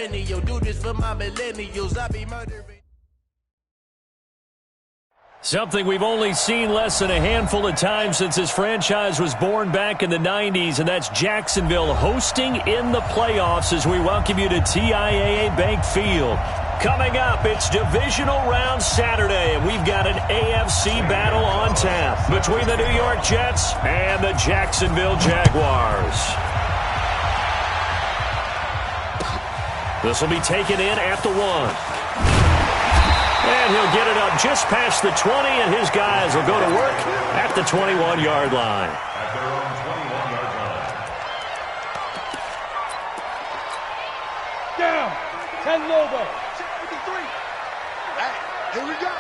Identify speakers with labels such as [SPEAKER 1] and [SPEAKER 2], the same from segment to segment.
[SPEAKER 1] perennial. Do this for my millennials. I be murdering.
[SPEAKER 2] Something we've only seen less than a handful of times since this franchise was born back in the 90s, and that's Jacksonville hosting in the playoffs as we welcome you to TIAA Bank Field. Coming up, it's Divisional Round Saturday, and we've got an AFC battle on tap between the New York Jets and the Jacksonville Jaguars. This will be taken in at the 1. And he'll get it up just past the 20, and his guys will go to work at the 21-yard line.
[SPEAKER 3] At their own 21-yard line.
[SPEAKER 4] Down. 10 Lobo.
[SPEAKER 5] 53. Hey, here we go.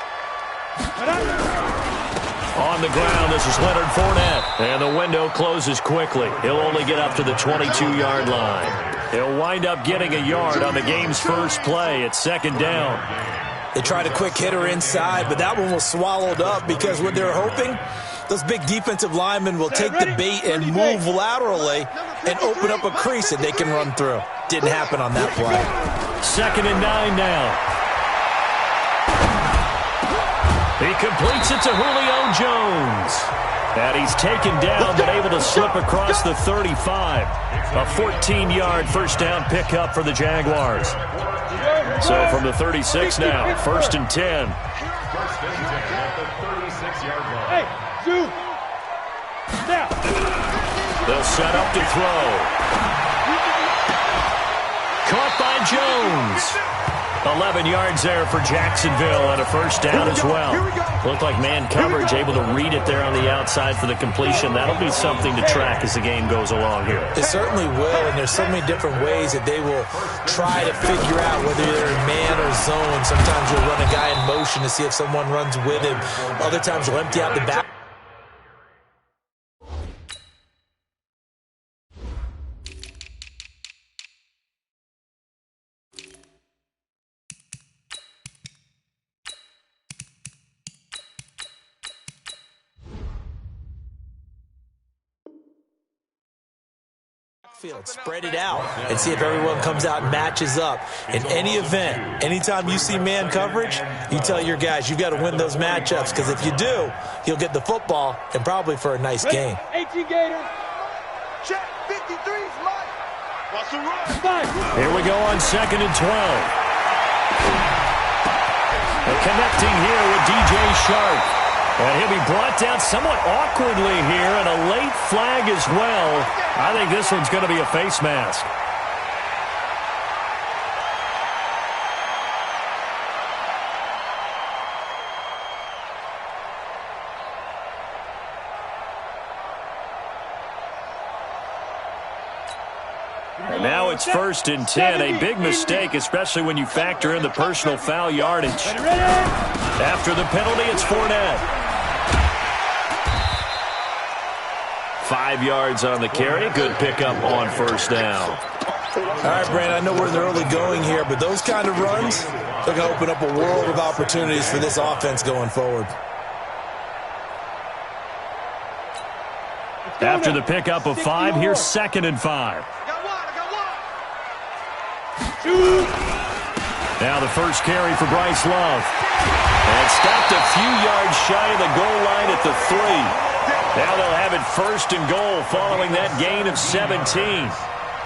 [SPEAKER 2] On the ground, this is Leonard Fournette. And the window closes quickly. He'll only get up to the 22-yard line. He'll wind up getting a yard on the game's first play. It's second down.
[SPEAKER 6] They tried a quick hitter inside, but that one was swallowed up because what they're hoping, those big defensive linemen will take the bait and move laterally and open up a crease that they can run through. Didn't happen on that play.
[SPEAKER 2] Second and 9 now. He completes it to Julio Jones. And he's taken down but able to slip across the 35. A 14-yard first down pickup for the Jaguars. So from the 36 now, first and 10.
[SPEAKER 3] First and 10 at the 36-yard line.
[SPEAKER 4] Hey, two. Now.
[SPEAKER 2] They'll set up to throw. Caught by Jones. 11 yards there for Jacksonville and a first down as well. Looked like man coverage, able to read it there on the outside for the completion. That'll be something to track as the game goes along here.
[SPEAKER 6] It certainly will, and there's so many different ways that they will try to figure out whether they're in man or zone. Sometimes you'll run a guy in motion to see if someone runs with him. Other times you'll empty out the back. Field, spread it out and see if everyone comes out and matches up. In any event, anytime you see man coverage, you tell your guys you've got to win those matchups, because if you do, you'll get the football and probably for a nice game.
[SPEAKER 4] 18 Gators.
[SPEAKER 5] Check. 53's Mike. What's the run?
[SPEAKER 2] Here we go on second and 12. They're connecting here with DJ Shark. And he'll be brought down somewhat awkwardly here, and a late flag as well. I think this one's going to be a face mask. And now it's first and 10, a big mistake, especially when you factor in the personal foul yardage. After the penalty, it's Fournette. 5 yards on the carry. Good pickup on first down.
[SPEAKER 6] All right, Brandon, I know we're in the early going here, but those kind of runs, they're going to open up a world of opportunities for this offense going forward.
[SPEAKER 2] After the pickup of 5, here's second and 5. Now the first carry for Bryce Love. And stopped a few yards shy of the goal line at the 3. Now they'll have it first and goal following that gain of 17.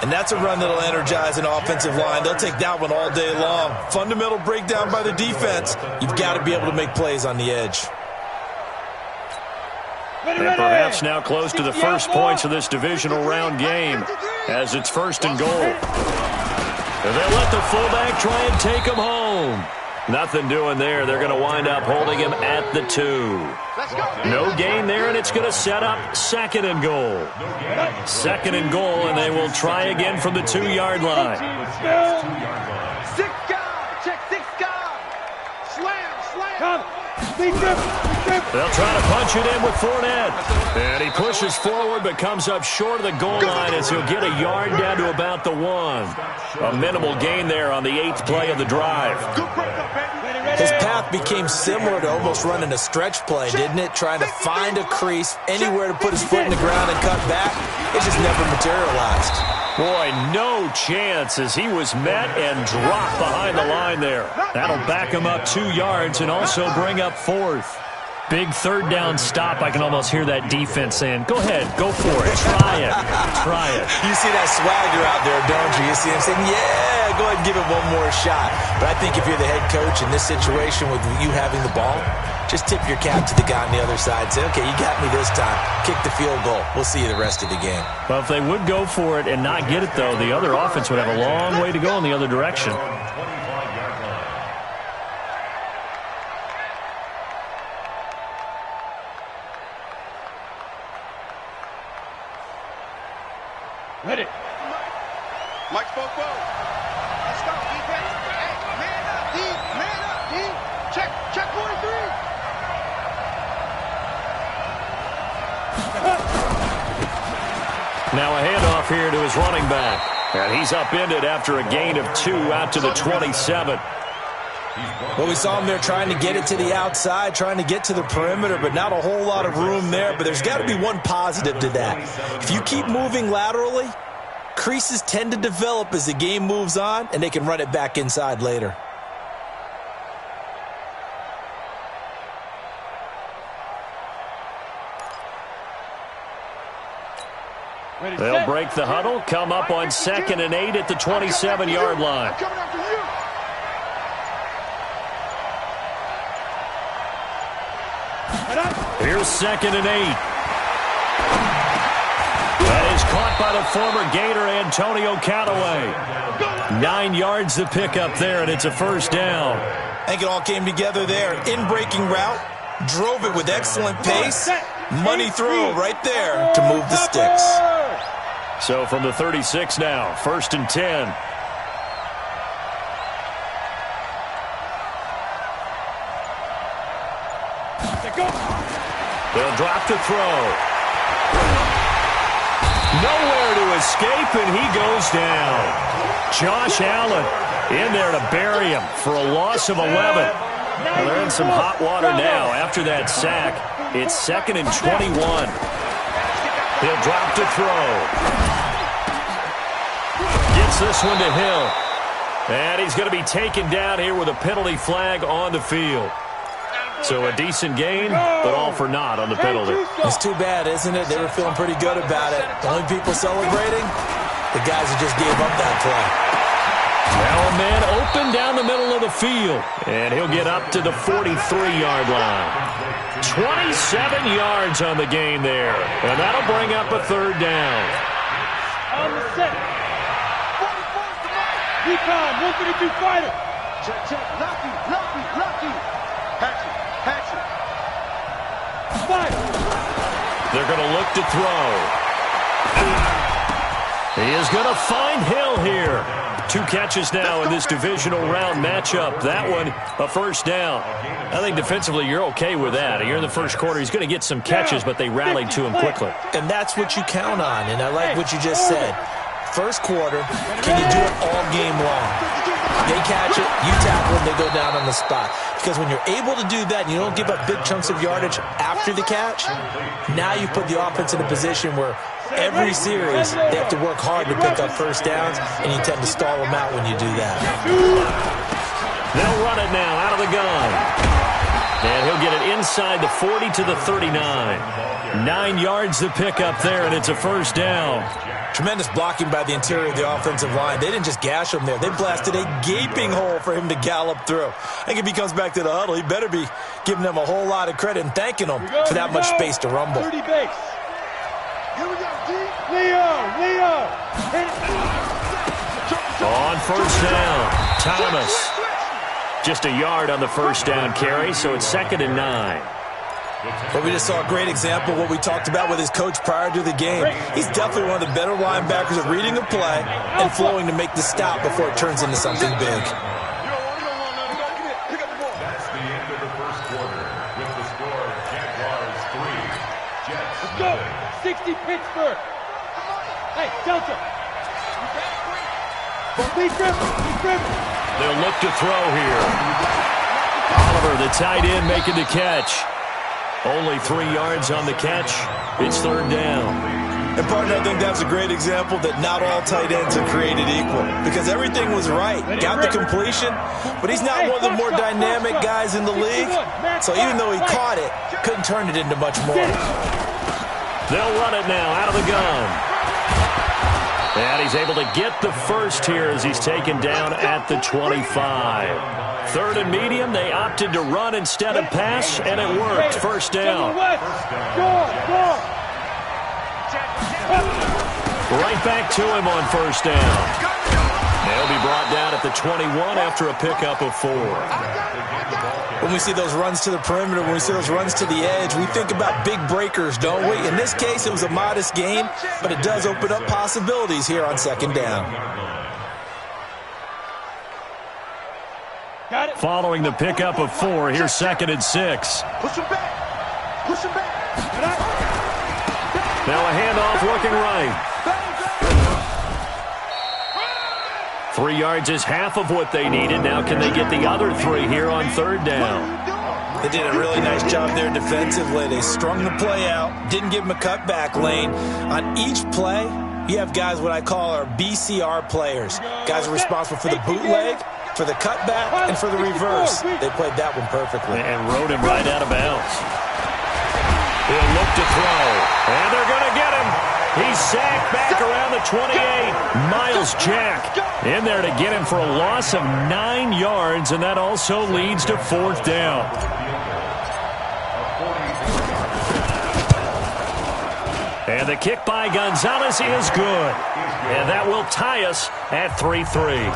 [SPEAKER 6] And that's a run that'll energize an offensive line. They'll take that one all day long. Fundamental breakdown by the defense. You've got to be able to make plays on the edge.
[SPEAKER 2] And perhaps now close to the first points of this divisional round game as it's first and goal. And they'll let the fullback try and take him home. Nothing doing there. They're going to wind up holding him at the 2. No gain there, and it's going to set up second and goal. Second and goal, and they will try again from the 2-yard line.
[SPEAKER 5] 6 guys. Check 6 guys. Slam.
[SPEAKER 2] They'll try to punch it in with Fournette. And he pushes forward but comes up short of the goal line as he'll get a yard down to about the 1. A minimal gain there on the 8th play of the drive.
[SPEAKER 6] His path became similar to almost running a stretch play, didn't it? Trying to find a crease, anywhere to put his foot in the ground and cut back. It just never materialized.
[SPEAKER 2] Boy, no chance as he was met and dropped behind the line there. That'll back him up 2 yards and also bring up 4th. Big third down stop. I can almost hear that defense saying, go ahead, go for it, try it, try it.
[SPEAKER 6] You see that swagger out there, don't you? You see him saying, yeah, go ahead and give it one more shot. But I think if you're the head coach in this situation with you having the ball, just tip your cap to the guy on the other side. Say, okay, you got me this time. Kick the field goal. We'll see you the rest of the game.
[SPEAKER 2] Well, if they would go for it and not get it, though, the other offense would have a long way to go in the other direction.
[SPEAKER 4] Ready.
[SPEAKER 5] Mike spoke well. Let's go, defense. Hey, man up, D. Man up, D. Check 43.
[SPEAKER 2] Now a handoff here to his running back. And he's upended after a gain of 2 out to the 27.
[SPEAKER 6] Well, we saw him there trying to get it to the outside, trying to get to the perimeter, but not a whole lot of room there. But there's got to be one positive to that. If you keep moving laterally, creases tend to develop as the game moves on, and they can run it back inside later.
[SPEAKER 2] They'll break the huddle, come up on 2nd and 8 at the 27-yard line. Here's 2nd and 8. That is caught by the former Gator Antonio Callaway. 9 yards to pick up there, and it's a first down.
[SPEAKER 6] I think it all came together there. In-breaking route, drove it with excellent pace. Money throw right there to move the sticks.
[SPEAKER 2] So from the 36 now, 1st and 10. They'll drop to throw. Nowhere to escape, and he goes down. Josh Allen in there to bury him for a loss of 11. Well, they're in some hot water now after that sack. It's 2nd and 21. He'll drop to throw. Gets this one to Hill. And he's going to be taken down here with a penalty flag on the field. So a decent gain, but all for naught on the penalty.
[SPEAKER 6] It's too bad, isn't it? They were feeling pretty good about it. The only people celebrating, the guys who just gave up that play.
[SPEAKER 2] Now a man open down the middle of the field, and he'll get up to the 43-yard line. 27 yards on the gain there, and that'll bring up a 3rd down.
[SPEAKER 4] On the set. Recon, 132 fighter.
[SPEAKER 5] Check. Lucky. Hatchet.
[SPEAKER 4] Fight.
[SPEAKER 2] They're going to look to throw. He is going to find Hill here. 2 catches now in this divisional round matchup. That one, a first down. I think defensively you're okay with that. Here in the first quarter, he's going to get some catches, but they rallied to him quickly.
[SPEAKER 6] And that's what you count on, and I like what you just said. First quarter, can you do it all game long? They catch it, you tackle them, they go down on the spot. Because when you're able to do that and you don't give up big chunks of yardage after the catch, now you put the offense in a position where every series they have to work hard to pick up first downs, and you tend to stall them out when you do that.
[SPEAKER 2] They'll run it now out of the gun. And he'll get it inside the 40 to the 39. 9 yards to pick up there, and it's a first down.
[SPEAKER 6] Tremendous blocking by the interior of the offensive line. They didn't just gash him there. They blasted a gaping hole for him to gallop through. I think if he comes back to the huddle, he better be giving them a whole lot of credit and thanking them for that much space to rumble.
[SPEAKER 4] 30 base.
[SPEAKER 5] Here we go, D.
[SPEAKER 4] Leo.
[SPEAKER 2] On first down, Thomas. Just a yard on the first down carry, so it's 2nd and 9.
[SPEAKER 6] But we just saw a great example of what we talked about with his coach prior to the game. He's definitely one of the better linebackers at reading the play and flowing to make the stop before it turns into something big.
[SPEAKER 3] That's the end of the first quarter with the score Jaguars 3, Jets.
[SPEAKER 4] Let's go. 60 Pittsburgh. Hey, Delta. Lee Griffin.
[SPEAKER 2] They'll look to throw here. Oliver, the tight end, making the catch. Only 3 yards on the catch. It's 3rd down.
[SPEAKER 6] And, partner, I think that's a great example that not all tight ends are created equal because everything was right. Got the completion, but he's not one of the more dynamic guys in the league. So even though he caught it, couldn't turn it into much more.
[SPEAKER 2] They'll run it now out of the gun. And he's able to get the first here as he's taken down at the 25. Third and medium, they opted to run instead of pass, and it worked. First down. Right back to him on first down. They'll be brought down at the 21 after a pickup of 4.
[SPEAKER 6] When we see those runs to the perimeter, when we see those runs to the edge, we think about big breakers, don't we? In this case, it was a modest gain, but it does open up possibilities here on second down.
[SPEAKER 2] Following the pickup of 4, here's second and 6.
[SPEAKER 5] Push him back. Push him back.
[SPEAKER 2] Now a handoff looking right. 3 yards is half of what they needed. Now can they get the other 3 here on third down?
[SPEAKER 6] They did a really nice job there defensively. They strung the play out, didn't give him a cutback lane. On each play, you have guys what I call our BCR players. Guys are responsible for the bootleg, for the cutback, and for the reverse. They played that one perfectly.
[SPEAKER 2] And rode him right out of bounds. He'll look to throw, and they're going to get him. He's sacked back around the 28. Miles Jack in there to get him for a loss of 9 yards, and that also leads to fourth down. And the kick by Gonzalez is good. And that will tie us at 3-3.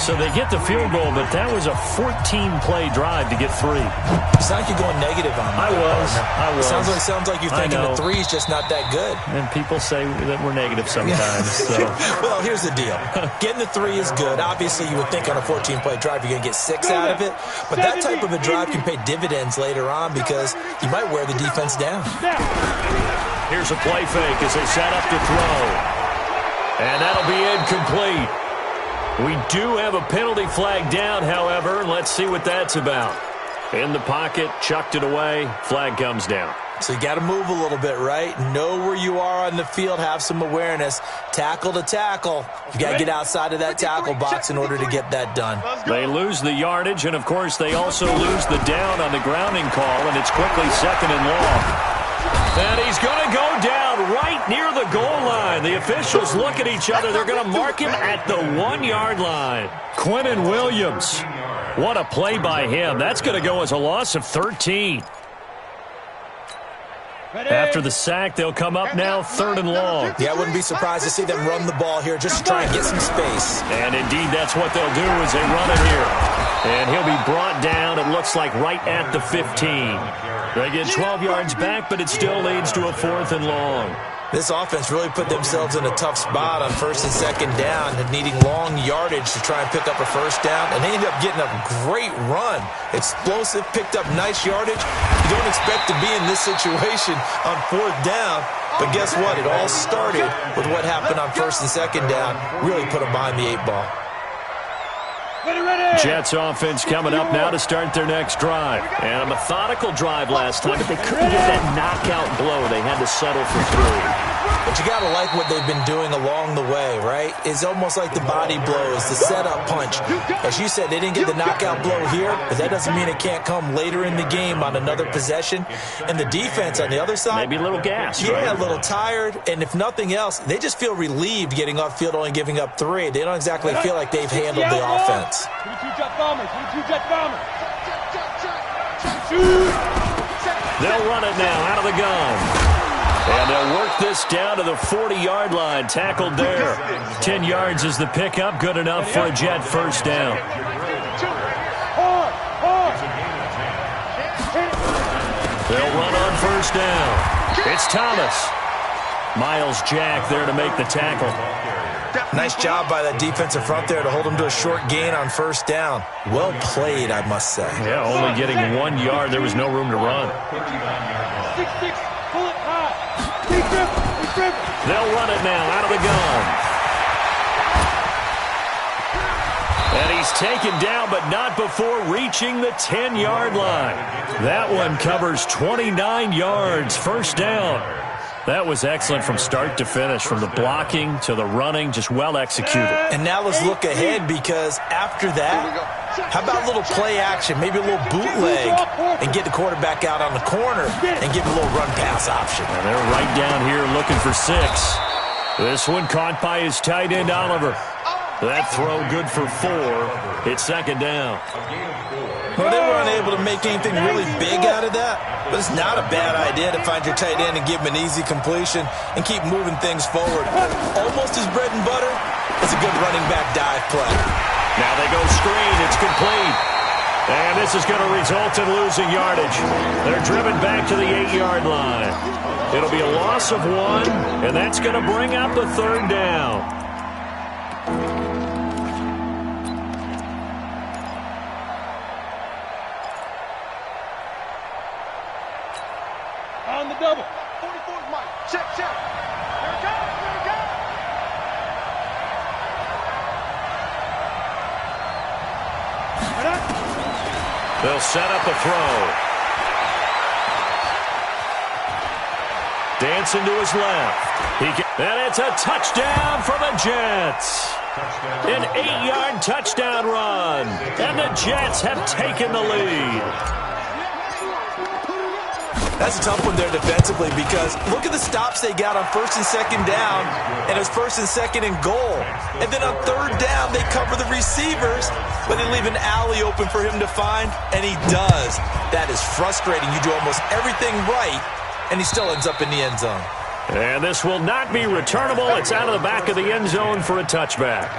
[SPEAKER 2] So they get the field goal, but that was a 14-play drive to get 3.
[SPEAKER 6] It's like you're going negative on me.
[SPEAKER 2] I was.
[SPEAKER 6] Sounds like you're thinking the 3 is just not that good.
[SPEAKER 2] And people say that we're negative sometimes. So.
[SPEAKER 6] Well, here's the deal. Getting the 3 is good. Obviously, you would think on a 14-play drive you're going to get 6 out of it. But that type of a drive can pay dividends later on because you might wear the defense down.
[SPEAKER 2] Here's a play fake as they set up to throw. And that'll be incomplete. We do have a penalty flag down, however. Let's see what that's about. In the pocket, chucked it away. Flag comes down.
[SPEAKER 6] So you got to move a little bit, right? Know where you are on the field. Have some awareness. Tackle to tackle. You got to get outside of that tackle box in order to get that done.
[SPEAKER 2] They lose the yardage, and, of course, they also lose the down on the grounding call, and it's quickly second and long. And he's going to go down right near the goal line. The officials look at each other. They're going to mark him at the 1-yard line. Quinnen Williams. What a play by him. That's going to go as a loss of 13. After the sack, they'll come up now third and long.
[SPEAKER 6] Yeah, I wouldn't be surprised to see them run the ball here just to try and get some space.
[SPEAKER 2] And indeed, that's what they'll do as they run it here. And he'll be brought down, it looks like, right at the 15. They get 12 yards back, but it still leads to a fourth and long.
[SPEAKER 6] This offense really put themselves in a tough spot on first and second down, needing long yardage to try and pick up a first down, and they ended up getting a great run. Explosive, picked up nice yardage. You don't expect to be in this situation on fourth down, but guess what? It all started with what happened on first and second down. Really put them behind the 8 ball.
[SPEAKER 2] Jets offense coming up now to start their next drive. And a methodical drive last time, but they couldn't get that knockout blow. They had to settle for 3.
[SPEAKER 6] But you got to like what they've been doing along the way, right? It's almost like the body blows, the setup punch. As you said, they didn't get the knockout blow here, but that doesn't mean it can't come later in the game on another possession. And the defense on the other side,
[SPEAKER 2] maybe a little gas,
[SPEAKER 6] yeah,
[SPEAKER 2] right?
[SPEAKER 6] A little tired. And if nothing else, they just feel relieved getting off field, only giving up 3. They don't exactly feel like they've handled the offense.
[SPEAKER 2] They'll run it now out of the gun. And they'll work this down to the 40-yard line. Tackled there. 10 yards is the pickup. Good enough for a Jet first down. They'll run on first down. It's Thomas. Miles Jack there to make the tackle.
[SPEAKER 6] Nice job by that defensive front there to hold him to a short gain on first down. Well played, I must say.
[SPEAKER 2] Yeah, only getting 1 yard. There was no room to run.
[SPEAKER 4] 6-6, pull it high.
[SPEAKER 2] They'll run it now out of the gun. And he's taken down, but not before reaching the 10-yard line. That one covers 29 yards. First down. That was excellent from start to finish, from the blocking to the running, just well executed.
[SPEAKER 6] And now let's look ahead, because after that, how about a little play action, maybe a little bootleg, and get the quarterback out on the corner and give him a little run-pass option.
[SPEAKER 2] And they're right down here looking for 6. This one caught by his tight end, Oliver. That throw good for 4. It's second down.
[SPEAKER 6] Well, they were unable to make anything really big out of that, but it's not a bad idea to find your tight end and give him an easy completion and keep moving things forward. Almost his bread and butter is a good running back dive play.
[SPEAKER 2] Now they go screen. It's complete. And this is going to result in losing yardage. They're driven back to the 8-yard line. It'll be a loss of 1, and that's going to bring up the third down.
[SPEAKER 4] On the double.
[SPEAKER 5] 44's Mike. Check. Here it goes.
[SPEAKER 2] They'll set up a throw. Dancing to his left. And it's a touchdown for the Jets. An 8-yard touchdown run. And the Jets have taken the lead.
[SPEAKER 6] That's a tough one there defensively, because look at the stops they got on 1st and 2nd down, and it was 1st and 2nd and goal. And then on 3rd down, they cover the receivers, but they leave an alley open for him to find, and he does. That is frustrating. You do almost everything right, and he still ends up in the end zone.
[SPEAKER 2] And this will not be returnable. It's out of the back of the end zone for a touchback.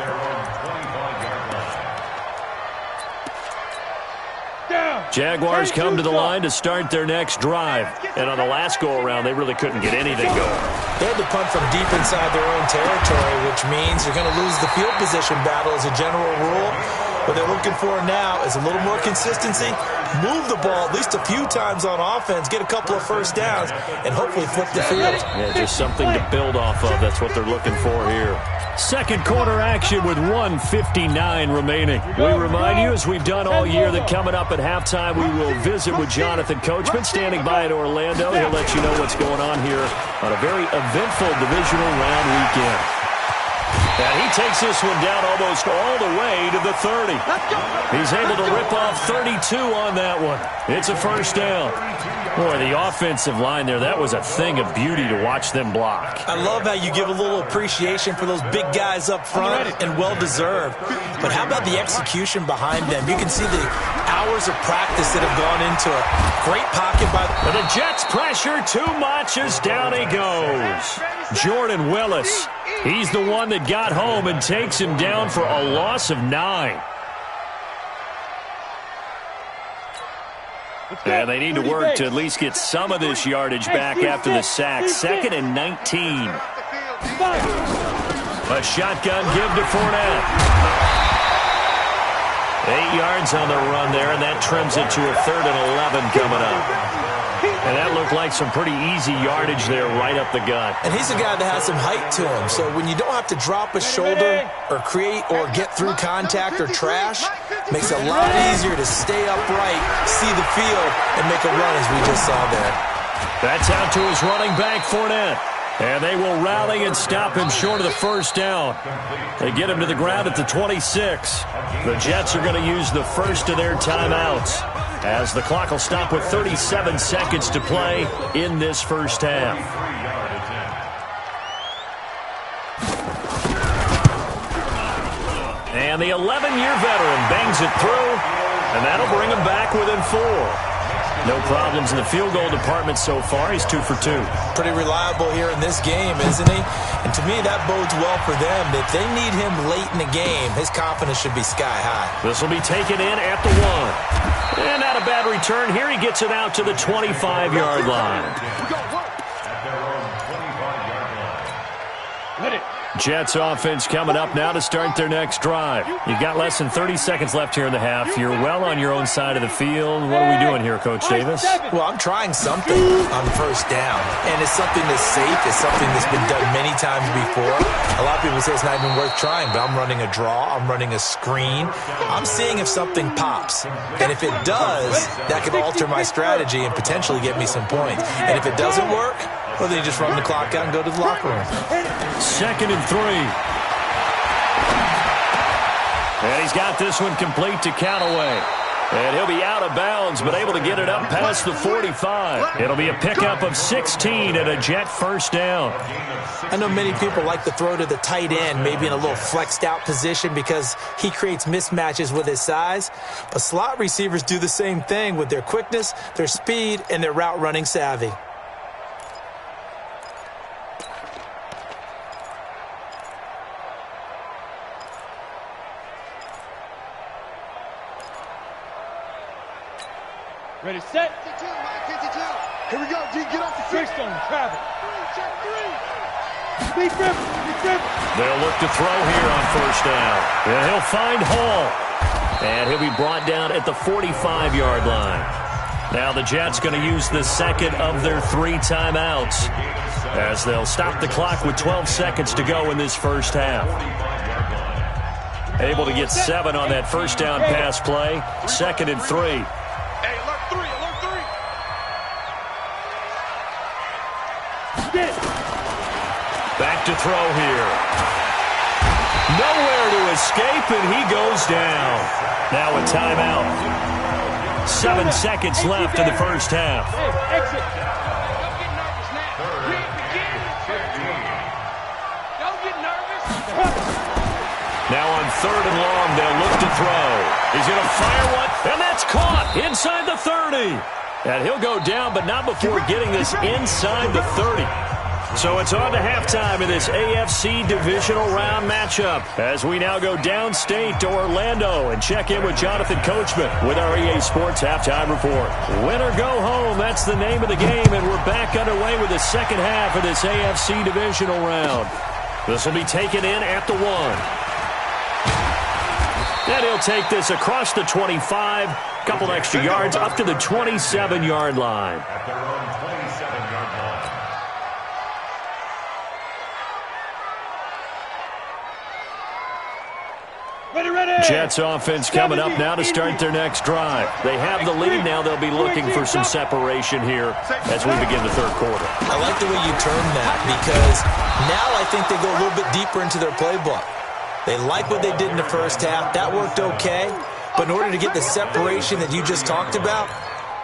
[SPEAKER 2] Jaguars come to the line to start their next drive. And on the last go-around, they really couldn't get anything going.
[SPEAKER 6] They had to punt from deep inside their own territory, which means you're going to lose the field position battle as a general rule. What they're looking for now is a little more consistency, move the ball at least a few times on offense, get a couple of first downs, and hopefully flip the field.
[SPEAKER 2] Yeah, just something to build off of. That's what they're looking for here. Second quarter action with 1:59 remaining. We remind you, as we've done all year, that coming up at halftime, we will visit with Jonathan Coachman, standing by in Orlando. He'll let you know what's going on here on a very eventful divisional round weekend. And he takes this one down almost all the way to the 30. He's able to rip off 32 on that one. It's a first down. Boy, the offensive line there, that was a thing of beauty to watch them block.
[SPEAKER 6] I love how you give a little appreciation for those big guys up front, and well-deserved. But how about the execution behind them? You can see the hours of practice that have gone into it. Great pocket by
[SPEAKER 2] the Jets pressure too much as down he goes. Jordan Willis, he's the one that got home and takes him down for a loss of 9. And they need to work to at least get some of this yardage back after the sack. 2nd and 19. A shotgun give to Fournette. 8 yards on the run there, and that trims it to a 3rd and 11 coming up. And that looked like some pretty easy yardage there right up the gut.
[SPEAKER 6] And he's a guy that has some height to him, so when you don't have to drop a shoulder or create or get through contact or trash, makes it a lot easier to stay upright, see the field, and make a run as we just saw there.
[SPEAKER 2] That's out to his running back, Fournette. And they will rally and stop him short of the first down. They get him to the ground at the 26. The Jets are going to use the first of their timeouts, as the clock will stop with 37 seconds to play in this first half. And the 11-year veteran bangs it through, and that'll bring him back within 4. No problems in the field goal department so far. He's 2 for 2.
[SPEAKER 6] Pretty reliable here in this game, isn't he? And to me, that bodes well for them. If they need him late in the game, his confidence should be sky high.
[SPEAKER 2] This will be taken in at the 1. And not a bad return here. He gets it out to the 25-yard line. Jets offense coming up now to start their next drive. You've got less than 30 seconds left here in the half. You're well on your own side of the field. What are we doing here, Coach Davis?
[SPEAKER 6] Well, I'm trying something on first down, and it's something that's safe. It's something that's been done many times before. A lot of people say it's not even worth trying, but I'm running a draw. I'm running a screen. I'm seeing if something pops, and if it does, that could alter my strategy and potentially get me some points. And if it doesn't work, Or they just run the clock out and go to the locker room.
[SPEAKER 2] 2nd and 3. And he's got this one complete to Callaway. And he'll be out of bounds, but able to get it up past the 45. It'll be a pickup of 16 and a Jet first down.
[SPEAKER 6] I know many people like to throw to the tight end, maybe in a little flexed out position because he creates mismatches with his size. But slot receivers do the same thing with their quickness, their speed, and their route running savvy.
[SPEAKER 4] Ready, set.
[SPEAKER 5] 52, Mike, 52. Here we go, D, get off the
[SPEAKER 4] Switched on travel.
[SPEAKER 5] Check 3.
[SPEAKER 4] Deep rip.
[SPEAKER 2] They'll look to throw here on first down. And he'll find Hall. And he'll be brought down at the 45-yard line. Now the Jets going to use the second of their 3 timeouts as they'll stop the clock with 12 seconds to go in this first half. Able to get 7 on that first down pass play. 2nd and 3.
[SPEAKER 5] Hey, alert 3, alert 3.
[SPEAKER 2] Back to throw here. Nowhere to escape, and he goes down. Now a timeout. 7 seconds left in the first half.
[SPEAKER 4] Hey, exit.
[SPEAKER 5] Don't get nervous now. We ain't beginning. Don't get nervous.
[SPEAKER 2] Now on 3rd and long, they'll look to throw. He's going to fire one, and that's caught inside the 30. And he'll go down, but not before getting this inside the 30. So it's on to halftime in this AFC divisional round matchup as we now go downstate to Orlando and check in with Jonathan Coachman with our EA Sports Halftime Report. Win or go home, that's the name of the game, and we're back underway with the second half of this AFC divisional round. This will be taken in at the 1. And he'll take this across the 25, couple extra yards up to the 27-yard line.
[SPEAKER 3] At their own 27-yard line.
[SPEAKER 4] Ready.
[SPEAKER 2] Jets offense coming up now to start their next drive. They have the lead now. They'll be looking for some separation here as we begin the third quarter.
[SPEAKER 6] I like the way you term that because now I think they go a little bit deeper into their playbook. They like what they did in the first half. That worked okay. But in order to get the separation that you just talked about,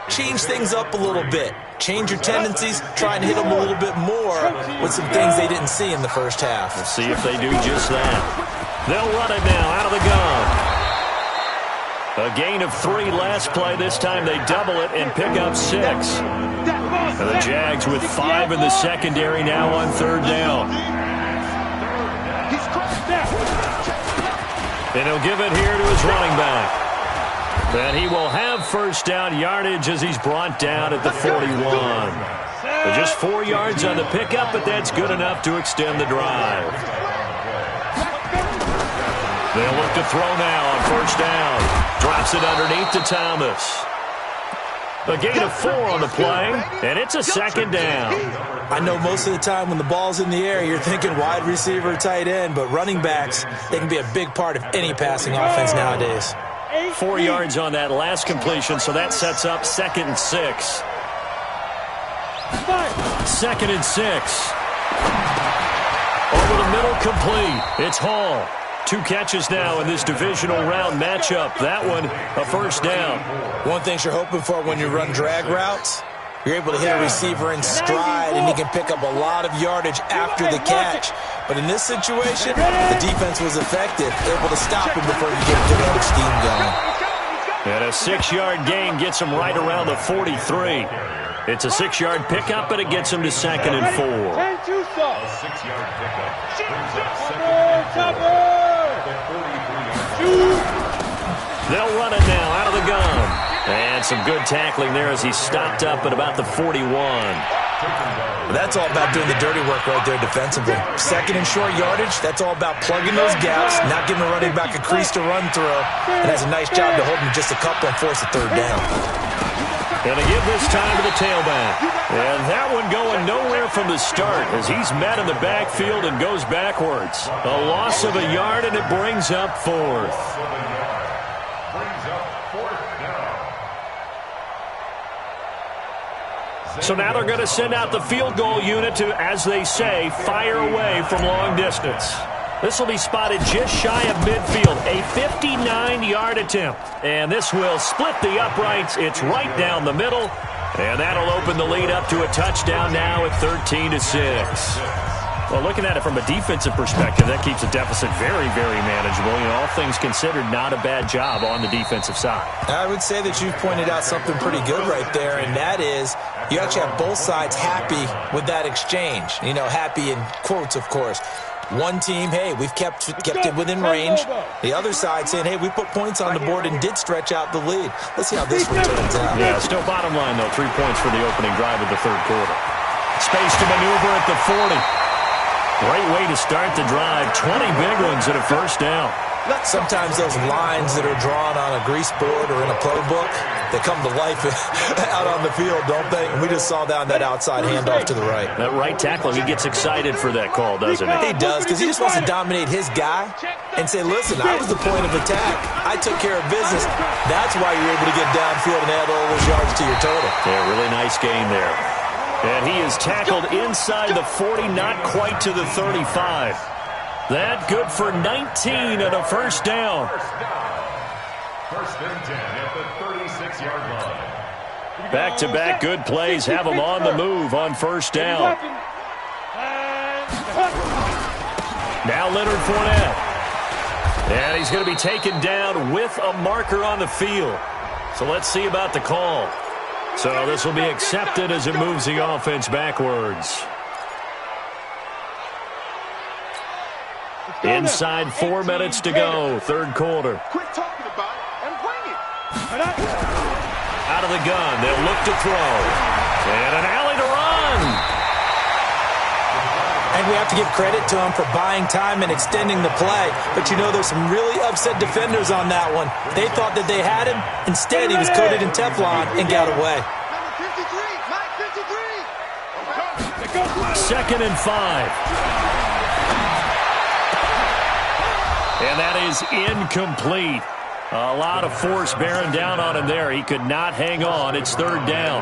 [SPEAKER 6] change things up a little bit. Change your tendencies. Try and hit them a little bit more with some things they didn't see in the first half.
[SPEAKER 2] We'll see if they do just that. They'll run it now out of the gun. A gain of 3 last play. This time they double it and pick up 6. And the Jags with 5 in the secondary now on 3rd down. And he'll give it here to his running back. Then he will have first down yardage as he's brought down at the 41. Just 4 yards on the pickup, but that's good enough to extend the drive. They'll look to throw now on first down. Drops it underneath to Thomas. A gain of 4 on the play, and it's a 2nd down.
[SPEAKER 6] I know most of the time when the ball's in the air, you're thinking wide receiver, tight end, but running backs, they can be a big part of any passing offense nowadays.
[SPEAKER 2] 4 yards on that last completion, so that sets up 2nd and 6. 2nd and 6. Over the middle, complete. It's Hall. 2 catches now in this divisional round matchup. That one, a first down.
[SPEAKER 6] One thing you're hoping for when you run drag routes, you're able to hit a receiver in stride, and he can pick up a lot of yardage after the catch. But in this situation, the defense was effective, able to stop him before he get a good other scheme going.
[SPEAKER 2] And a 6-yard gain gets him right around the 43. It's a 6-yard pickup, but it gets him to 2nd and 4.
[SPEAKER 3] A 6-yard pickup brings up 2nd and 4.
[SPEAKER 2] They'll run it now out of the gun. And some good tackling there as he stopped up at about the 41.
[SPEAKER 6] That's all about doing the dirty work right there defensively. 2nd and short yardage, that's all about plugging those gaps, not giving a running back a crease to run through, and has a nice job to hold him just a couple and force a 3rd down.
[SPEAKER 2] And to give this time to the tailback. And that one going nowhere from the start as he's met in the backfield and goes backwards. A loss of a yard, and it brings up 4th. So now they're going to send out the field goal unit to, as they say, fire away from long distance. This will be spotted just shy of midfield, a 59-yard attempt. And this will split the uprights. It's right down the middle. And that'll open the lead up to a touchdown now at 13-6. Well, looking at it from a defensive perspective, that keeps the deficit very, very manageable. You know, all things considered, not a bad job on the defensive side.
[SPEAKER 6] I would say that you've pointed out something pretty good right there, and that is you actually have both sides happy with that exchange. You know, happy in quotes, of course. One team, hey, we've kept it within range. The other side saying, hey, we put points on the board and did stretch out the lead. Let's see how this one turns out.
[SPEAKER 2] Yeah, still bottom line, though, 3 points for the opening drive of the third quarter. Space to maneuver at the 40. Great way to start the drive. 20 big ones at a first down.
[SPEAKER 6] Sometimes those lines that are drawn on a grease board or in a playbook, they come to life out on the field, don't they? And we just saw down that outside handoff to the right.
[SPEAKER 2] That right tackle, he gets excited for that call, doesn't he?
[SPEAKER 6] He does, because he just wants to dominate his guy and say, listen, I was the point of attack. I took care of business. That's why you're able to get downfield and add all those yards to your total.
[SPEAKER 2] Yeah, really nice gain there. And he is tackled inside the 40, not quite to the 35. That good for 19 and a first down.
[SPEAKER 3] First and 10 at the 36-yard line.
[SPEAKER 2] Back-to-back good plays have him on the move on first down. Now Leonard Fournette. And he's going to be taken down with a marker on the field. So let's see about the call. So this will be accepted as it moves the offense backwards. Inside 4 minutes to go, third quarter.
[SPEAKER 5] Quit talking about it and bring it.
[SPEAKER 2] Out of the gun, they'll look to throw. And an alley to run.
[SPEAKER 6] And we have to give credit to him for buying time and extending the play. But you know, there's some really upset defenders on that one. They thought that they had him. Instead, he was coated in Teflon and got away.
[SPEAKER 5] Number 53, Mike 53.
[SPEAKER 2] Second and 5. And that is incomplete. A lot of force bearing down on him there. He could not hang on. It's third down.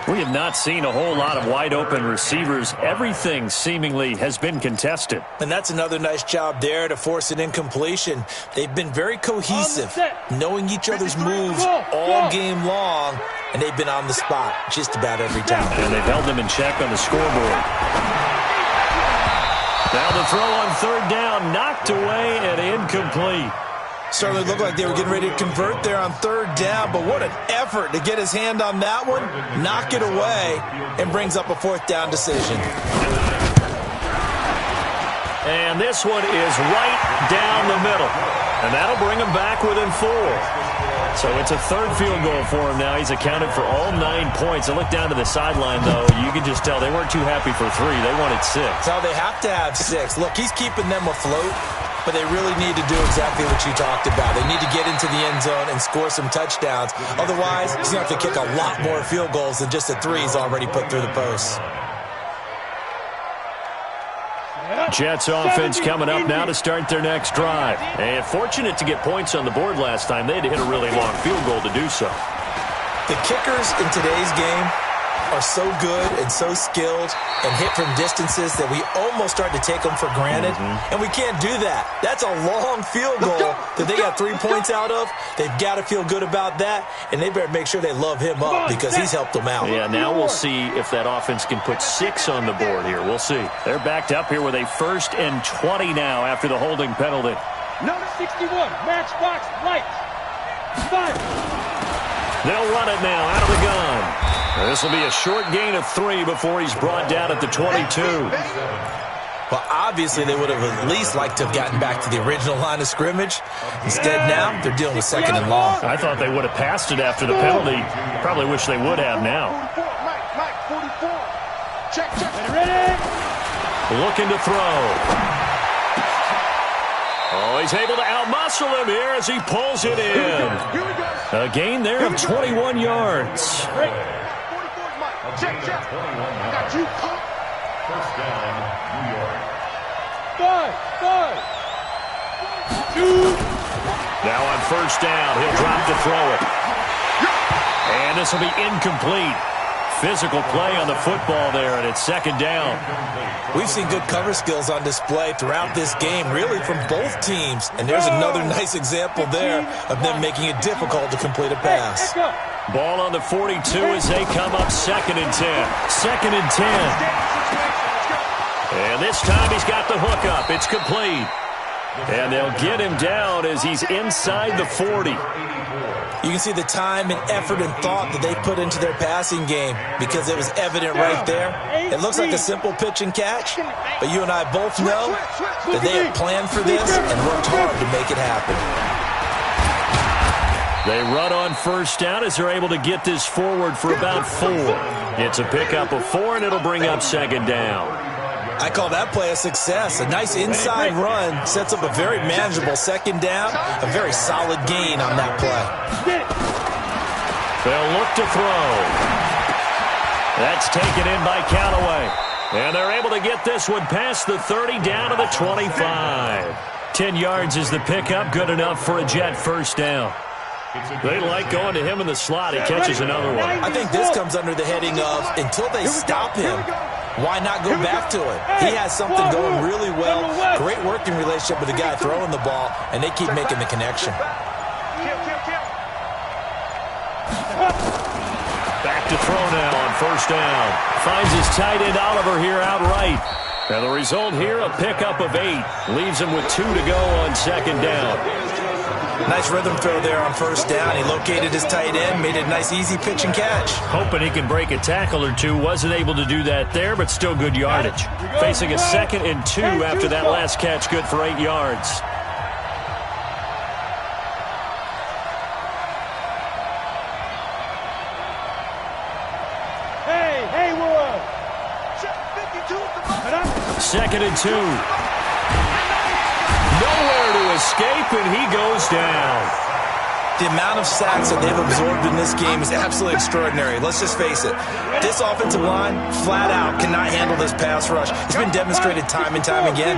[SPEAKER 2] We have not seen a whole lot of wide-open receivers. Everything seemingly has been contested.
[SPEAKER 6] And that's another nice job there to force an incompletion. They've been very cohesive, knowing each other's moves all game long, and they've been on the spot just about every time.
[SPEAKER 2] And they've held them in check on the scoreboard. Now the throw on third down, knocked away and incomplete.
[SPEAKER 6] Certainly looked like they were getting ready to convert there on third down, but what an effort to get his hand on that one, knock it away, and brings up a fourth down decision.
[SPEAKER 2] And this one is right down the middle, and that'll bring him back within 4. So it's a third field goal for him now. He's accounted for all 9 points. I look down to the sideline, though. You can just tell they weren't too happy for 3. They wanted 6.
[SPEAKER 6] No, they have to have 6. Look, he's keeping them afloat, but they really need to do exactly what you talked about. They need to get into the end zone and score some touchdowns. Otherwise, he's going to have to kick a lot more field goals than just the 3 he's already put through the posts.
[SPEAKER 2] Jets offense coming up now to start their next drive. And fortunate to get points on the board last time. They had to hit a really long field goal to do so.
[SPEAKER 6] The kickers in today's game are so good and so skilled and hit from distances that we almost start to take them for granted. And we can't do that. That's a long field goal that they got 3 points out of. They've got to feel good about that, and they better make sure they love him up because he's helped them out.
[SPEAKER 2] Yeah, now we'll see if that offense can put 6 on the board here. We'll see. They're backed up here with a 1st and 20 now after the holding penalty.
[SPEAKER 4] Number 61, Matchbox Lights. 5.
[SPEAKER 2] They'll run it now out of the gun. This will be a short gain of 3 before he's brought down at the 22.
[SPEAKER 6] Well, obviously they would have at least liked to have gotten back to the original line of scrimmage. Instead, now they're dealing with 2nd and long.
[SPEAKER 2] I thought they would have passed it after the penalty. Probably wish they would have now.
[SPEAKER 5] 44, Mike 44. Check.
[SPEAKER 4] Ready?
[SPEAKER 2] Looking to throw. Oh, he's able to outmuscle him here as he pulls it in. A gain there of 21 yards.
[SPEAKER 5] 44, Mike. Check. I got you.
[SPEAKER 3] First down, New York.
[SPEAKER 4] 5. 2.
[SPEAKER 2] Now on first down, he'll drop to throw it. And this will be incomplete. Physical play on the football there, and it's second down.
[SPEAKER 6] We've seen good cover skills on display throughout this game, really from both teams. And there's another nice example there of them making it difficult to complete a pass.
[SPEAKER 2] Ball on the 42 as they come up 2nd and 10. 2nd and 10. And this time he's got the hook up. It's complete. And they'll get him down as he's inside the 40.
[SPEAKER 6] You can see the time and effort and thought that they put into their passing game because it was evident right there. It looks like a simple pitch and catch, but you and I both know that they have planned for this and worked hard to make it happen.
[SPEAKER 2] They run on first down as they're able to get this forward for about 4. It's a pickup of 4, and it'll bring up 2nd down.
[SPEAKER 6] I call that play a success. A nice inside run sets up a very manageable 2nd down, a very solid gain on that play.
[SPEAKER 2] They'll look to throw. That's taken in by Callaway. And they're able to get this one past the 30 down to the 25. 10 yards is the pickup, good enough for a Jet first down. They like going to him in the slot. He catches another one.
[SPEAKER 6] I think this comes under the heading of until they stop him, why not go back to it? He has something going really well. Great working relationship with the guy throwing the ball, and they keep making the connection.
[SPEAKER 2] Back to throw now on first down. Finds his tight end Oliver here outright. And the result here, a pickup of 8. Leaves him with 2 to go on 2nd down.
[SPEAKER 6] Nice rhythm throw there on first down. He located his tight end, made it a nice easy pitch and catch.
[SPEAKER 2] Hoping he can break a tackle or two. Wasn't able to do that there, but still good yardage. Facing a 2nd and 2 after that last catch, good for 8 yards.
[SPEAKER 4] Hey, Will.
[SPEAKER 2] 2nd and 2. Nowhere to escape, and he goes down.
[SPEAKER 6] The amount of sacks that they've absorbed in this game is absolutely extraordinary. Let's just face it. This offensive line, flat out, cannot handle this pass rush. It's been demonstrated time and time again.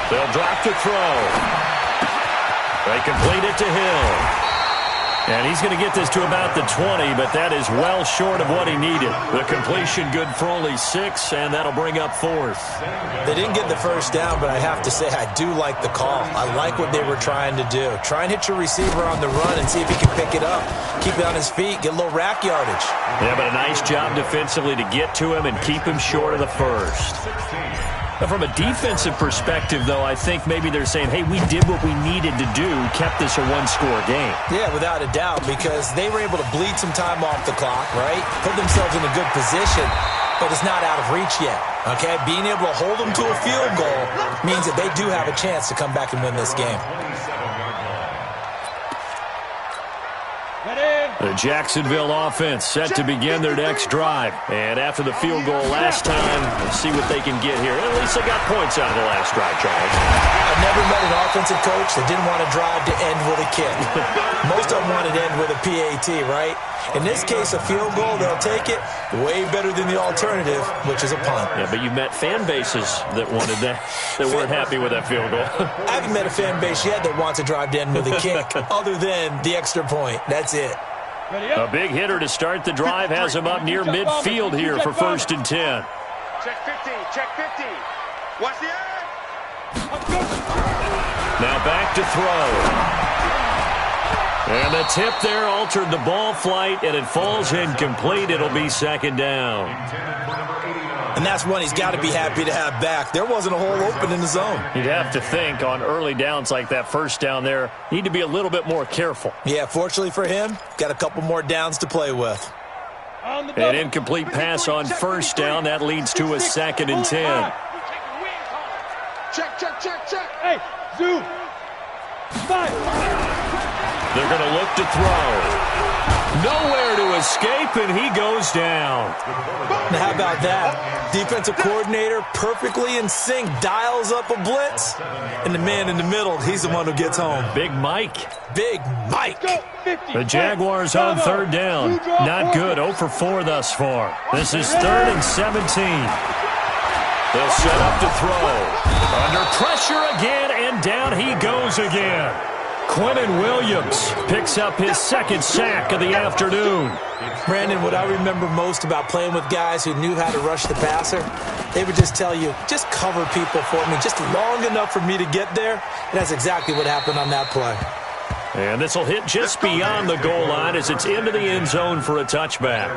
[SPEAKER 2] They'll drop to throw. They complete it to Hill. And he's going to get this to about the 20, but that is well short of what he needed. The completion good for only 6, and that'll bring up 4th.
[SPEAKER 6] They didn't get the first down, but I have to say I do like the call. I like what they were trying to do. Try and hit your receiver on the run and see if he can pick it up. Keep it on his feet, get a little rack yardage.
[SPEAKER 2] Yeah, but a nice job defensively to get to him and keep him short of the first. From a defensive perspective, though, I think maybe they're saying, hey, we did what we needed to do, kept this a one-score game.
[SPEAKER 6] Yeah, without a doubt, because they were able to bleed some time off the clock, right? Put themselves in a good position, but it's not out of reach yet, okay? Being able to hold them to a field goal means that they do have a chance to come back and win this game.
[SPEAKER 2] The Jacksonville offense set to begin their next drive. And after the field goal last time, let's see what they can get here. At least they got points out of the last drive, Charles.
[SPEAKER 6] I've never met an offensive coach that didn't want to drive to end with a kick. Most of them wanted to end with a PAT, right? In this case, a field goal, they'll take it way better than the alternative, which is a punt.
[SPEAKER 2] Yeah, but you've met fan bases that wanted that, that weren't happy with that field goal.
[SPEAKER 6] I haven't met a fan base yet that wants to drive to end with a kick, other than the extra point. That's it.
[SPEAKER 2] A big hitter to start the drive has him up near midfield here for 1st and 10.
[SPEAKER 5] Check 50, check 50. Watch the end.
[SPEAKER 2] Now back to throw. And the tip there altered the ball flight, and it falls incomplete. It'll be 2nd down.
[SPEAKER 6] And that's one he's got to be happy to have back. There wasn't a hole open in the zone.
[SPEAKER 2] You'd have to think on early downs like that first down there, need to be a little bit more careful.
[SPEAKER 6] Yeah, fortunately for him, got a couple more downs to play with.
[SPEAKER 2] An incomplete pass on first down. That leads to a 2nd and 10.
[SPEAKER 5] Check, check, check, check.
[SPEAKER 4] Hey, zoom.
[SPEAKER 2] They're going to look to throw. Nowhere to escape, and he goes down.
[SPEAKER 6] Now, how about that? Defensive coordinator perfectly in sync, dials up a blitz, and the man in the middle, he's the one who gets home.
[SPEAKER 2] Big Mike.
[SPEAKER 6] Big Mike.
[SPEAKER 2] The Jaguars on 3rd down. Not good. 0 for 4 thus far. This is 3rd and 17. They'll set up to throw. Under pressure again, and down he goes again. Quentin Williams picks up his second sack of the afternoon.
[SPEAKER 6] Brandon, what I remember most about playing with guys who knew how to rush the passer, they would just tell you, just cover people for me, just long enough for me to get there. And that's exactly what happened on that play.
[SPEAKER 2] And this will hit just beyond the goal line as it's into the end zone for a touchback.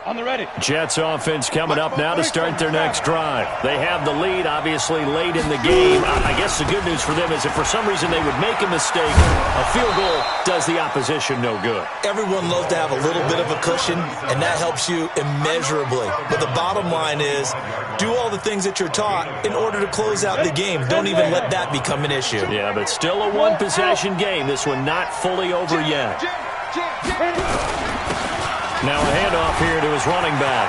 [SPEAKER 4] On the ready.
[SPEAKER 2] Jets offense coming up now to start their next drive. They have the lead, obviously, late in the game. I guess the good news for them is if for some reason they would make a mistake, a field goal does the opposition no good.
[SPEAKER 6] Everyone loves to have a little bit of a cushion, and that helps you immeasurably. But the bottom line is, do all the things that you're taught in order to close out the game. Don't even let that become an issue.
[SPEAKER 2] Yeah, but still a one-possession game. This one not fully over yet. Now a handoff here to his running back.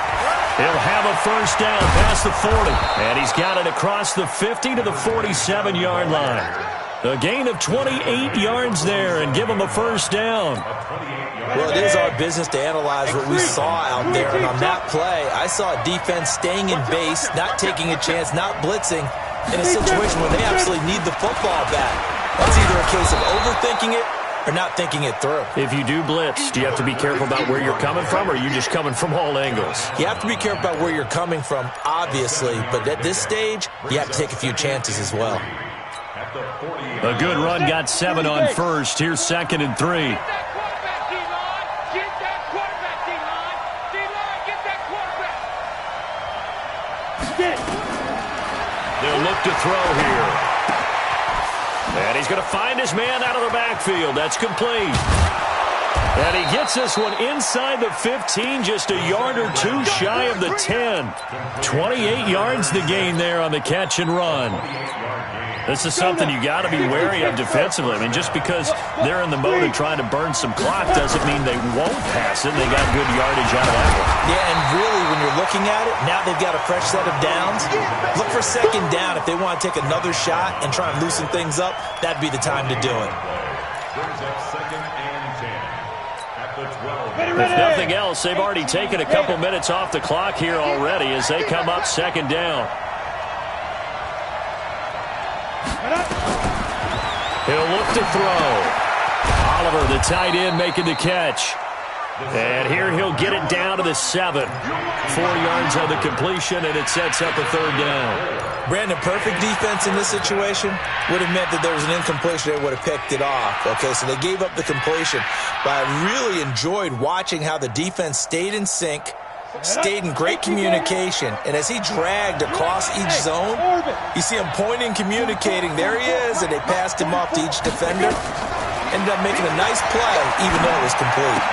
[SPEAKER 2] He'll have a first down past the 40. And he's got it across the 50 to the 47-yard line. A gain of 28 yards there and give him a first down.
[SPEAKER 6] Well, it is our business to analyze what we saw out there. And on that play, I saw a defense staying in base, not taking a chance, not blitzing, in a situation where they absolutely need the football back. That's either a case of overthinking it or not thinking it through.
[SPEAKER 2] If you do blitz, do you have to be careful about where you're coming from, or are you just coming from all angles?
[SPEAKER 6] You have to be careful about where you're coming from, obviously, but at this stage, you have to take a few chances as well.
[SPEAKER 2] A good run, got 7 on first. Here's 2nd and 3. They'll look to throw here. And he's going to find his man out of the backfield. That's complete. And he gets this one inside the 15, just a yard or two shy of the 10. 28 yards the gain there on the catch and run. This is something you got to be wary of defensively. I mean, just because they're in the mode of trying to burn some clock doesn't mean they won't pass it. They got good yardage out of that one.
[SPEAKER 6] Yeah, and really, when you're looking at it, now they've got a fresh set of downs. Look for 2nd down. If they want to take another shot and try and loosen things up, that'd be the time to do it.
[SPEAKER 2] If nothing else, they've already taken a couple minutes off the clock here already as they come up 2nd down. He'll look to throw. Oliver, the tight end, making the catch. And here he'll get it down to the 7. 4 yards on the completion, and it sets up a 3rd down.
[SPEAKER 6] Brandon, perfect defense in this situation would have meant that there was an incompletion. They would have picked it off. Okay, so they gave up the completion. But I really enjoyed watching how the defense stayed in sync, stayed in great communication, and as he dragged across each zone, you see him pointing, communicating. There he is, and they passed him off to each defender. Ended up making a nice play, even though it was complete.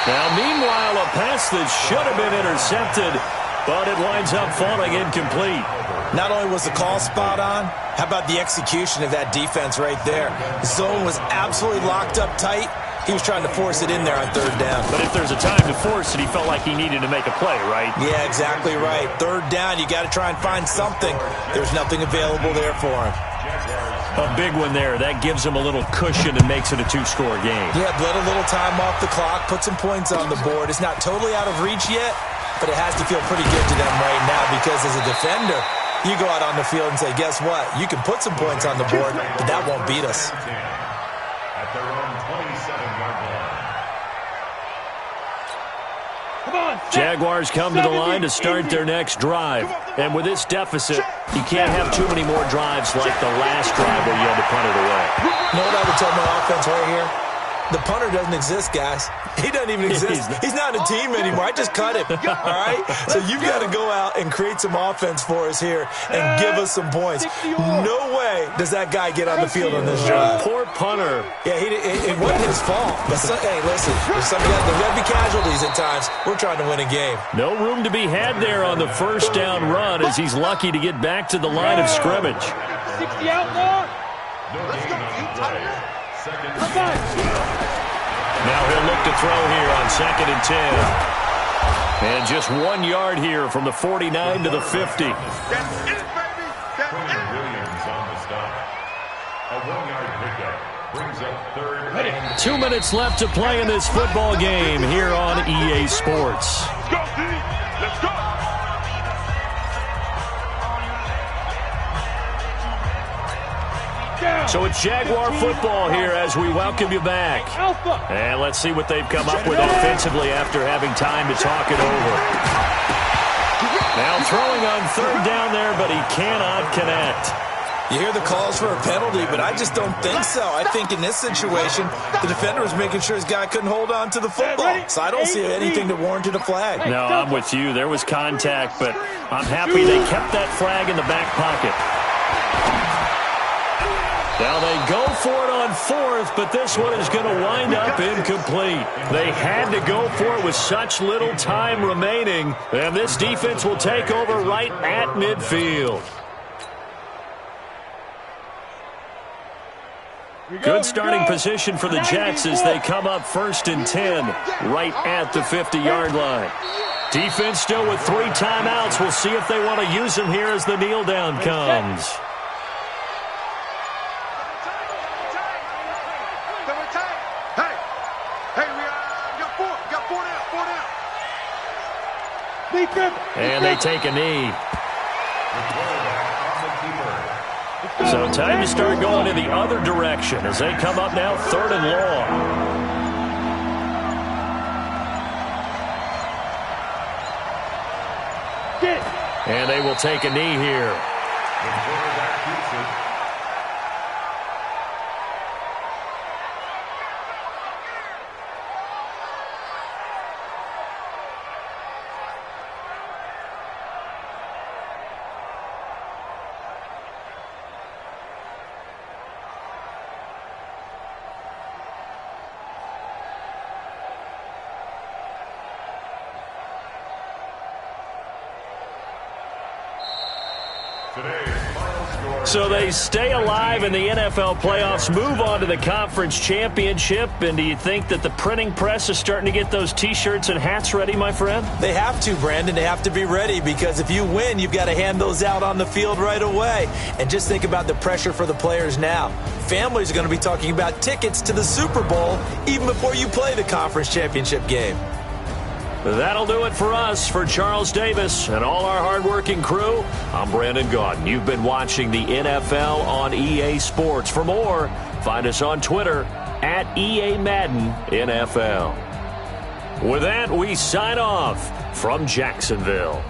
[SPEAKER 2] Now, meanwhile, a pass that should have been intercepted, but it winds up falling incomplete.
[SPEAKER 6] Not only was the call spot on, how about the execution of that defense right there? The zone was absolutely locked up tight. He was trying to force it in there on 3rd down.
[SPEAKER 2] But if there's a time to force it, he felt like he needed to make a play, right?
[SPEAKER 6] Yeah, exactly right. 3rd down, you got to try and find something. There's nothing available there for him.
[SPEAKER 2] A big one there. That gives him a little cushion and makes it a 2-score game.
[SPEAKER 6] Yeah, let a little time off the clock, put some points on the board. It's not totally out of reach yet, but it has to feel pretty good to them right now because as a defender, you go out on the field and say, guess what? You can put some points on the board, but that won't beat us.
[SPEAKER 3] At their own 27-yard line.
[SPEAKER 2] Jaguars come to the line to start their next drive. And with this deficit, you can't have too many more drives like the last drive where you had to punt it away.
[SPEAKER 6] You know what I would tell my offense right here? The punter doesn't exist, guys. He doesn't even exist. He's not a team anymore. I just cut him, all right? So you've got to go out and create some offense for us here and give us some points. No way does that guy get on the field on this drive.
[SPEAKER 2] Poor punter.
[SPEAKER 6] Yeah, it wasn't his fault. But hey, listen, there's some guys, there's going to be casualties at times. We're trying to win a game.
[SPEAKER 2] No room to be had there on the first down run as he's lucky to get back to the line of scrimmage.
[SPEAKER 4] 60 out long.
[SPEAKER 5] Let's go,
[SPEAKER 4] Come on.
[SPEAKER 2] Now he'll look to throw here on 2nd and 10. And just 1 yard here from the 49 to the 50.
[SPEAKER 5] That's it, baby. That's it.
[SPEAKER 3] Williams on the stop. A 1-yard pickup brings up 3rd and
[SPEAKER 2] 2 minutes left to play in this football game here on EA Sports.
[SPEAKER 5] Let's go, D. Let's go.
[SPEAKER 2] So it's Jaguar football here as we welcome you back. And let's see what they've come up with offensively after having time to talk it over. Now throwing on third down there, but he cannot connect.
[SPEAKER 6] You hear the calls for a penalty, but I just don't think so. I think in this situation, the defender was making sure his guy couldn't hold on to the football. So I don't see anything that warranted a flag.
[SPEAKER 2] No, I'm with you. There was contact, but I'm happy they kept that flag in the back pocket. Now they go for it on fourth, but this one is going to wind up incomplete. They had to go for it with such little time remaining, and this defense will take over right at midfield. Good starting position for the Jets as they come up 1st and 10 right at the 50-yard line. Defense still with 3 timeouts. We'll see if they want to use them here as the kneel down comes. And they take a knee. So time to start going in the other direction as they come up now 3rd and long. And they will take a knee here. So they stay alive in the NFL playoffs, move on to the conference championship. And do you think that the printing press is starting to get those T-shirts and hats ready, my friend?
[SPEAKER 6] They have to, Brandon. They have to be ready because if you win, you've got to hand those out on the field right away. And just think about the pressure for the players now. Families are going to be talking about tickets to the Super Bowl even before you play the conference championship game.
[SPEAKER 2] That'll do it for us. For Charles Davis and all our hardworking crew, I'm Brandon Gaudin. You've been watching the NFL on EA Sports. For more, find us on Twitter at EA Madden NFL. With that, we sign off from Jacksonville.